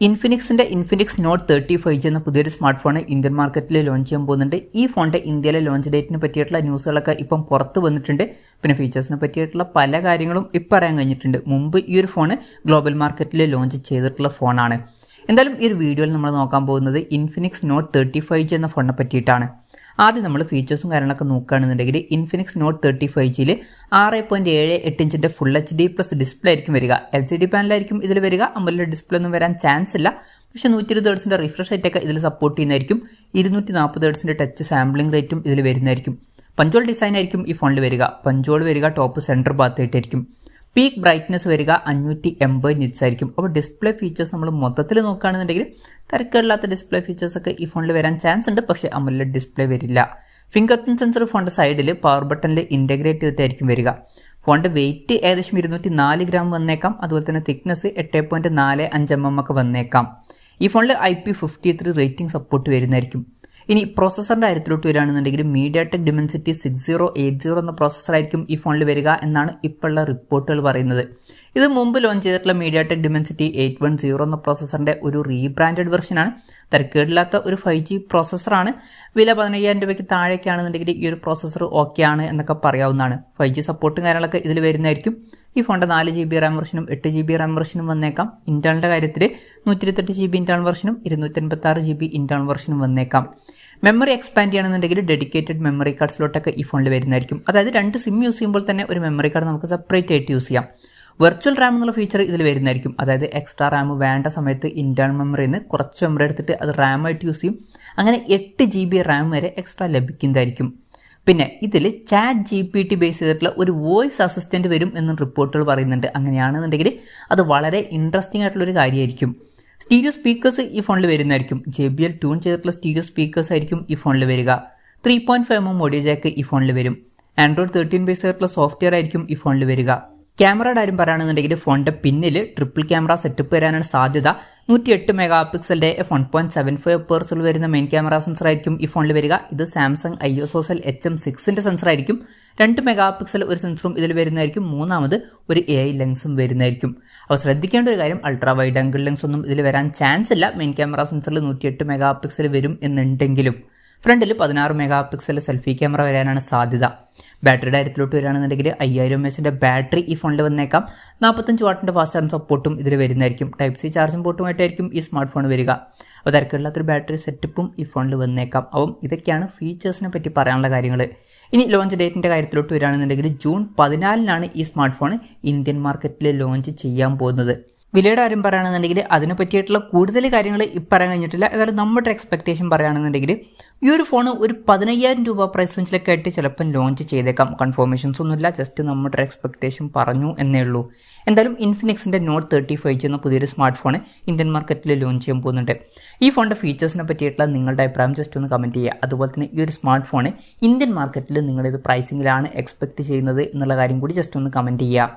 ഇൻഫിനിക്സിന്റെ Infinix not 35G എന്ന പുതിയൊരു smart phone Indian മാർക്കറ്റിൽ ലോഞ്ച് ചെയ്യാൻ പോകുന്നുണ്ട്. ഈ ഫോണിന്റെ ഇന്ത്യയിലെ ലോഞ്ച് ഡേറ്റിനെ പറ്റിയിട്ടുള്ള ന്യൂസുകളൊക്കെ ഇപ്പം പുറത്ത് വന്നിട്ടുണ്ട്. പിന്നെ ഫീച്ചേഴ്സിനെ പറ്റിയിട്ടുള്ള പല കാര്യങ്ങളും ഇപ്പം അറിയാൻ കഴിഞ്ഞിട്ടുണ്ട്. മുമ്പ് ഈ ഒരു ഫോൺ ഗ്ലോബൽ മാർക്കറ്റിൽ ലോഞ്ച് ചെയ്തിട്ടുള്ള ഫോണാണ്. എന്തായാലും ഈ ഒരു വീഡിയോയിൽ നമ്മൾ നോക്കാൻ പോകുന്നത് ഇൻഫിനിക്സ് നോട്ട് 35G എന്ന ഫോണിനെ പറ്റിയിട്ടാണ്. ആദ്യം നമ്മൾ ഫീച്ചേഴ്സും കാര്യങ്ങളൊക്കെ നോക്കുകയാണെന്നുണ്ടെങ്കിൽ ഇൻഫിനിക്സ് നോട്ട് 35Gയിൽ 6.78 ഇഞ്ചിൻ്റെ ഫുൾ HD+ ഡിസ്പ്ലേ ആയിരിക്കും വരിക. LCD പാനലായിരിക്കും ഇതിൽ വരിക. AMOLED ഡിസ്പ്ലേ ഒന്നും വരാൻ ചാൻസ് ഇല്ല. പക്ഷേ 120 Hz റിഫ്രഷ് റേറ്റൊക്കെ ഇതിൽ സപ്പോർട്ട് ചെയ്യുന്നതായിരിക്കും. 240 Hz ടച്ച് സാമ്പിളിംഗ് റേറ്റും ഇതിൽ വരുന്നതായിരിക്കും. പഞ്ചോൾ ഡിസൈൻ ആയിരിക്കും ഈ ഫോണിൽ വരിക. പഞ്ചോൾ വരിക ടോപ്പ് സെൻറ്റർ ഭാഗത്തായിട്ടായിരിക്കും. പീക്ക് ബ്രൈറ്റ്നസ് വരിക 580 നിറ്റ്സ് ആയിരിക്കും. അപ്പോൾ ഡിസ്പ്ലേ ഫീച്ചേഴ്സ് നമ്മൾ മൊത്തത്തിൽ നോക്കുകയാണെന്നുണ്ടെങ്കിൽ തിരക്കില്ലാത്ത ഡിസ്പ്ലേ ഫീച്ചേഴ്സൊക്കെ ഈ ഫോണിൽ വരാൻ ചാൻസ് ഉണ്ട്. പക്ഷേ AMOLED ഡിസ്പ്ലേ വരില്ല. ഫിംഗർ പ്രിന്റ് സെൻസർ ഫോണിൻ്റെ സൈഡിൽ പവർ ബട്ടണിൽ ഇൻറ്റഗ്രേറ്റ് ചെയ്തിട്ടായിരിക്കും വരിക. ഫോണിൻ്റെ വെയിറ്റ് ഏകദേശം 204 ഗ്രാം വന്നേക്കാം. അതുപോലെ തന്നെ തിക്നെസ് 8.45 mm ഒക്കെ വന്നേക്കാം. ഈ ഫോണിൽ IP53 റേറ്റിംഗ് സപ്പോർട്ട് വരുന്നതായിരിക്കും. ഇനി പ്രോസസ്സറിൻ്റെ കാര്യത്തിലോട്ട് വരികയാണെന്നുണ്ടെങ്കിൽ mediatek dimensity 6080 എന്ന പ്രോസസ്സറായിരിക്കും ഈ ഫോണിൽ വരിക എന്നാണ് ഇപ്പോഴുള്ള റിപ്പോർട്ടുകൾ പറയുന്നത്. ഇത് മുമ്പ് ലോഞ്ച് ചെയ്തിട്ടുള്ള mediatek dimensity 810 എന്ന പ്രോസസ്സറിൻ്റെ ഒരു റീബ്രാൻഡഡ് വെർഷനാണ്. തിരക്കേടില്ലാത്ത ഒരു 5G പ്രോസസ്സറാണ്. വില 15,000 രൂപയ്ക്ക് താഴേക്കാണെന്നുണ്ടെങ്കിൽ ഈ ഒരു പ്രോസസ്സർ ഓക്കെ ആണ് എന്നൊക്കെ പറയാവുന്നതാണ്. 5G സപ്പോർട്ടും കാര്യങ്ങളൊക്കെ ഇതിൽ വരുന്നതായിരിക്കും. ഈ ഫോണിൻ്റെ 4GB റാം വെർഷനും 8GB റാം വെർഷനും വന്നേക്കാം. ഇന്റേണലിൻ്റെ കാര്യത്തിൽ 128GB ഇന്റേണൽ വെർഷനും 256GB ഇന്റേണൽ വെർഷനും വന്നേക്കാം. മെമ്മറി എക്സ്പാൻഡ് ചെയ്യണമെന്നുണ്ടെങ്കിൽ ഡെഡിക്കേറ്റഡ് മെമ്മറി കാർഡ് സ്ലോട്ടൊക്കെ ഈ ഫോണിൽ വരുന്നതായിരിക്കും. അതായത് 2 സിം യൂസ് ചെയ്യുമ്പോൾ തന്നെ ഒരു മെമ്മറി കാർഡ് നമുക്ക് സെപ്പറേറ്റ് ആയിട്ട് യൂസ് ചെയ്യാം. വെർച്വൽ റാം എന്നുള്ള ഫീച്ചർ ഇതിൽ വരുന്നതായിരിക്കും. അതായത് എക്സ്ട്രാ റാം വേണ്ട സമയത്ത് ഇന്റേണൽ മെമ്മറിയിൽ നിന്ന് കുറച്ച് മെമ്മറി എടുത്തിട്ട് അത് റാമായിട്ട് യൂസ് ചെയ്യും. അങ്ങനെ 8GB റാം വരെ എക്സ്ട്രാ ലഭിക്കുന്നതായിരിക്കും. പിന്നെ ഇതിൽ ചാറ്റ് GPT ബേസ് ചെയ്തിട്ടുള്ള ഒരു വോയിസ് അസിസ്റ്റൻറ്റ് വരും എന്നും റിപ്പോർട്ടുകൾ പറയുന്നുണ്ട്. അങ്ങനെയാണെന്നുണ്ടെങ്കിൽ അത് വളരെ ഇൻട്രസ്റ്റിംഗ് ആയിട്ടുള്ളൊരു കാര്യമായിരിക്കും. സ്റ്റീരിയോ സ്പീക്കേഴ്സ് ഈ ഫോണിൽ വരുന്നതായിരിക്കും. JBL ട്യൂൺ ചെയ്തിട്ടുള്ള സ്റ്റീരിയോ സ്പീക്കേഴ്സ് ആയിരിക്കും ഈ ഫോണിൽ വരിക. 3.5mm ഓഡിയോ ജാക്ക് ഈ ഫോണിൽ വരും. Android 13 ബേസ് ചെയ്തിട്ടുള്ള സോഫ്റ്റ്വെയർ ആയിരിക്കും ഈ ഫോണിൽ വരിക. ക്യാമറയുടെ കാര്യം പറയുകയാണെന്നുണ്ടെങ്കിൽ ഫോണിൻ്റെ പിന്നിൽ ട്രിപ്പിൾ ക്യാമറ സെറ്റപ്പ് വരാനാണ് സാധ്യത. 108 MP f 1.75 പേഴ്സിൽ വരുന്ന മെയിൻ ക്യാമറ സെൻസർ ആയിരിക്കും ഈ ഫോണിൽ വരിക. ഇത് സാംസങ് ISOCELL HM6ൻ്റെ സെൻസർ ആയിരിക്കും. 2 MP ഒരു സെൻസറും ഇതിൽ വരുന്നതായിരിക്കും. മൂന്നാമത് ഒരു AI ലെൻസും വരുന്നതായിരിക്കും. അപ്പോൾ ശ്രദ്ധിക്കേണ്ട ഒരു കാര്യം, അൾട്രാ വൈഡ് ആംഗിൾ ലെൻസ് ഒന്നും ഇതിൽ വരാൻ ചാൻസ് ഇല്ല. മെയിൻ ക്യാമറ സെൻസറിൽ 108 MP വരും എന്നുണ്ടെങ്കിലും ഫ്രണ്ടിൽ 16 MP സെൽഫി ക്യാമറ വരാനാണ് സാധ്യത. ബാറ്ററിയുടെ കാര്യത്തിലോട്ട് വരികയാണെന്നുണ്ടെങ്കിൽ 5000 mAh ബാറ്ററി ഈ ഫോണിൽ വന്നേക്കാം. 45 വാട്ടിൻ്റെ ഫാസ്റ്റ് ചാർജ് സപ്പോർട്ടും ഇതിൽ വരുന്നതായിരിക്കും. Type-C ചാർജിംഗ് പോർട്ടുമായിട്ടായിരിക്കും ഈ സ്മാർട്ട് ഫോൺ വരിക. അപ്പോൾ തിരക്കില്ലാത്തൊരു ബാറ്ററി സെറ്റപ്പും ഈ ഫോണിൽ വന്നേക്കാം. അപ്പം ഇതൊക്കെയാണ് ഫീച്ചേഴ്സിനെ പറ്റി പറയാനുള്ള കാര്യങ്ങൾ. ഇനി ലോഞ്ച് ഡേറ്റിൻ്റെ കാര്യത്തിലോട്ട് വരികയാണെന്നുണ്ടെങ്കിൽ ജൂൺ 14 ഈ സ്മാർട്ട് ഫോൺ ഇന്ത്യൻ മാർക്കറ്റിൽ ലോഞ്ച് ചെയ്യാൻ പോകുന്നത്. വിലയുടെ കാര്യം പറയുകയാണെന്നുണ്ടെങ്കിൽ അതിനെ പറ്റിയിട്ടുള്ള കൂടുതൽ കാര്യങ്ങൾ ഇപ്പം പറയാൻ കഴിഞ്ഞിട്ടില്ല. ഏതായാലും നമ്മുടെ എക്സ്പെക്ടേഷൻ പറയുകയാണെന്നുണ്ടെങ്കിൽ ഈ ഒരു ഫോൺ ഒരു 15,000 രൂപ പ്രൈസ് റേഞ്ചിലൊക്കെ ആയിട്ട് ചിലപ്പം ലോഞ്ച് ചെയ്തേക്കാം. കൺഫർമേഷൻസ് ഒന്നുമില്ല, ജസ്റ്റ് നമ്മുടെ എക്സ്പെക്ടേഷൻ പറഞ്ഞു എന്നേ ഉള്ളൂ. എന്തായാലും ഇൻഫിനിക്സിൻ്റെ നോട്ട് 35G എന്ന പുതിയൊരു സ്മാർട്ട് ഫോൺ ഇന്ത്യൻ മാർക്കറ്റിൽ ലോഞ്ച് ചെയ്യാൻ പോകുന്നുണ്ട്. ഈ ഫോണിൻ്റെ ഫീച്ചേഴ്സിനെ പറ്റിയിട്ടുള്ള നിങ്ങളുടെ അഭിപ്രായം ജസ്റ്റ് ഒന്ന് കമൻറ്റ് ചെയ്യുക. അതുപോലെ തന്നെ ഈ ഒരു സ്മാർട്ട് ഫോൺ ഇന്ത്യൻ മാർക്കറ്റിൽ നിങ്ങളിത് പ്രൈസിങ്ങിലാണ് എക്സ്പെക്ട് ചെയ്യുന്നത് എന്നുള്ള കാര്യം കൂടി ജസ്റ്റ് ഒന്ന് കമൻറ്റ് ചെയ്യുക.